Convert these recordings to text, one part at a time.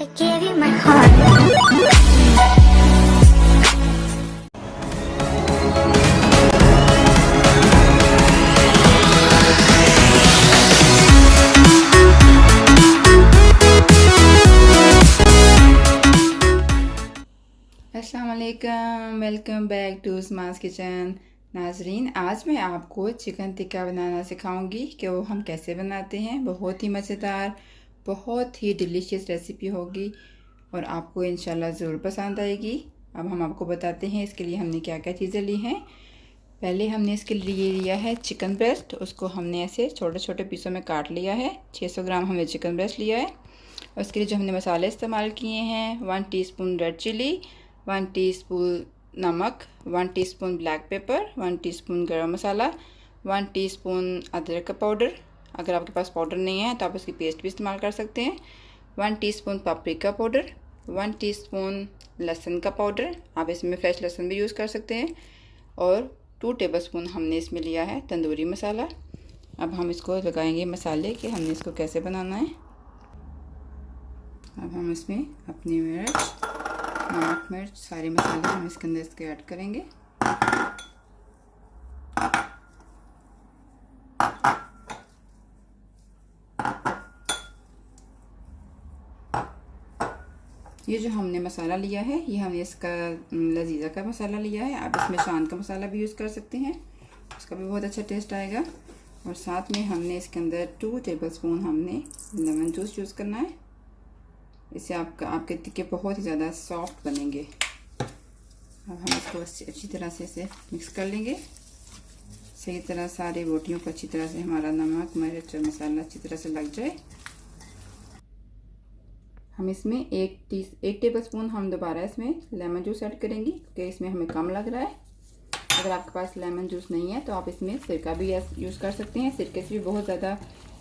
I gave you my heart. अस्सलाम वालेकुम, welcome back to स्मास किचन। नाजरीन, आज मैं आपको चिकन टिक्का बनाना सिखाऊंगी कि वो हम कैसे बनाते हैं। बहुत ही मज़ेदार, बहुत ही डिलीशियस रेसिपी होगी और आपको इंशाल्लाह ज़रूर पसंद आएगी। अब हम आपको बताते हैं इसके लिए हमने क्या क्या चीज़ें ली हैं। पहले हमने इसके लिए लिया है चिकन ब्रेस्ट। उसको हमने ऐसे छोटे छोटे पीसों में काट लिया है। 600 ग्राम हमने चिकन ब्रेस्ट लिया है। और इसके लिए जो हमने मसाले इस्तेमाल किए हैं, 1 टीस्पून रेड चिली, 1 टीस्पून नमक, 1 टीस्पून ब्लैक पेपर, 1 टीस्पून गरम मसाला, 1 टीस्पून अदरक का पाउडर। अगर आपके पास पाउडर नहीं है तो आप इसकी पेस्ट भी इस्तेमाल कर सकते हैं। 1 टीस्पून पापरिका पाउडर, 1 टीस्पून लहसुन का पाउडर, आप इसमें फ्रेश लहसुन भी यूज़ कर सकते हैं। और 2 टेबलस्पून हमने इसमें लिया है तंदूरी मसाला। अब हम इसको लगाएंगे मसाले कि हमने इसको कैसे बनाना है। अब हम इसमें अपनी मिर्च, नमक, मिर्च, सारे मसाले हम इसके अंदर इसके ऐड करेंगे। ये जो हमने मसाला लिया है, ये हमने इसका लजीज़ा का मसाला लिया है। आप इसमें शान का मसाला भी यूज़ कर सकते हैं, उसका भी बहुत अच्छा टेस्ट आएगा। और साथ में हमने इसके अंदर 2 टेबलस्पून हमने लेमन जूस यूज़ करना है। इससे आपके टिक्के बहुत ही ज़्यादा सॉफ्ट बनेंगे। अब हम इसको अच्छी तरह से इसे मिक्स कर लेंगे। सही तरह सारे रोटियों को अच्छी तरह से हमारा नमक, मिर्च और मसाला अच्छी तरह से लग जाए। हम इसमें एक टेबलस्पून हम दोबारा इसमें लेमन जूस ऐड करेंगे क्योंकि इसमें हमें कम लग रहा है। अगर आपके पास लेमन जूस नहीं है तो आप इसमें सिरका भी यूज़ कर सकते हैं। सिरके से भी बहुत ज़्यादा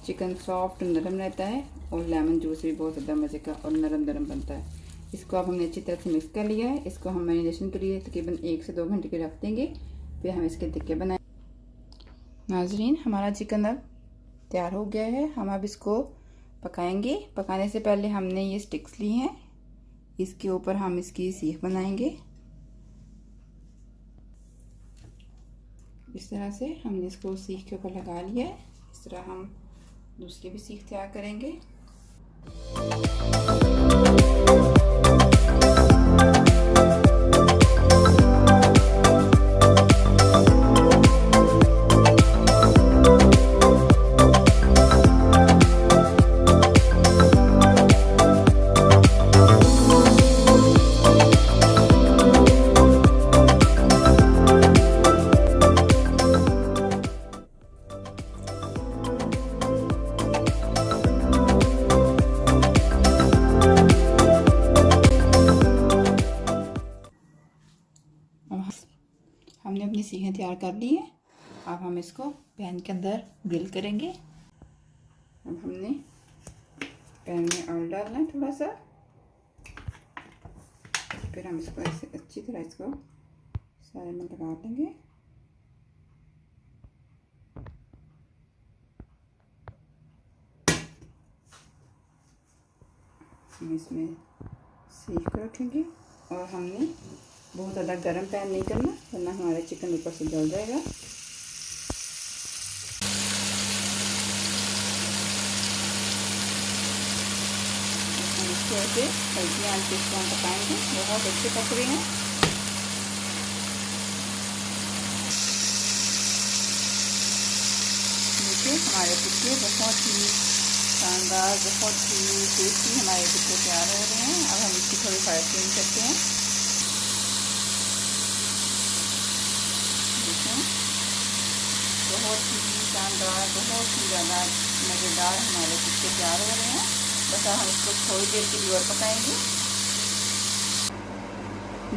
चिकन सॉफ्ट नरम रहता है और लेमन जूस भी बहुत ज़्यादा मज़े का और नरम बनता है। इसको अब हमने अच्छी तरह से मिक्स कर लिया है। इसको हम मैरिनेशन के लिए तकरीबन 1 से 2 घंटे के रख देंगे, फिर हम इसके टिक्के बनाएं। नाजरीन, हमारा चिकन अब तैयार हो गया है। हम अब इसको पकाएंगे। पकाने से पहले हमने ये स्टिक्स ली हैं, इसके ऊपर हम इसकी सीख बनाएंगे। इस तरह से हमने इसको सीख के ऊपर लगा लिया है। इस तरह हम दूसरी भी सीख तैयार करेंगे। हमने अपनी सीखें तैयार कर ली हैं। अब हम इसको पैन के अंदर ग्रिल करेंगे। अब हमने पैन में ऑयल डालना है थोड़ा सा, फिर हम इसको ऐसे अच्छी तरह इसको सारे में लगा देंगे। हम इसमें सीख को रखेंगे और हमने बहुत ज़्यादा गर्म पैन नहीं करना वरना हमारा चिकन ऊपर से जल जाएगा। हम इसको ऐसे हल्की आंच पे इसको हम पकाएंगे। बहुत अच्छे पक रहे हैं। देखिए, हमारे टिक्के बहुत ही शानदार, बहुत ही टेस्टी हमारे टिक्के तैयार हो रहे हैं। अब हम इसकी थोड़ी फ्राई चेंज करते हैं। बहुत ही शानदार, बहुत ही ज़्यादा मज़ेदार हमारे टिक्के तैयार हो रहे हैं। बस हम इसको थोड़ी देर के लिए और पकाएंगे।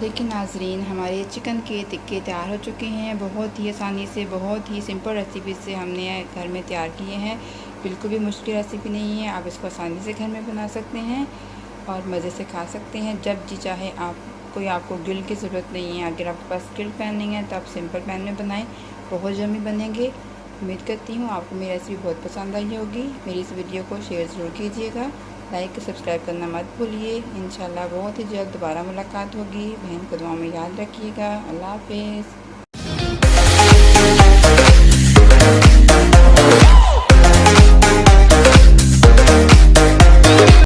देखिए नाजरीन, हमारे चिकन के टिक्के तैयार हो चुके हैं। बहुत ही आसानी से, बहुत ही सिंपल रेसिपी से हमने घर में तैयार किए हैं। बिल्कुल भी मुश्किल रेसिपी नहीं है। आप इसको आसानी से घर में बना सकते हैं और मज़े से खा सकते हैं जब जी चाहे आप। आपको ग्रिल की ज़रूरत नहीं है। अगर आपके पास ग्रिल पैन नहीं है तो आप सिंपल पैन में बनाएं, बहुत यम्मी बनेंगे। उम्मीद करती हूँ आपको मेरी रेसिपी बहुत पसंद आई होगी। मेरी इस वीडियो को शेयर ज़रूर कीजिएगा। लाइक सब्सक्राइब करना मत भूलिए। इंशाल्लाह बहुत ही जल्द दोबारा मुलाकात होगी। बहन को दुआ में याद रखिएगा। अल्लाह हाफिज़।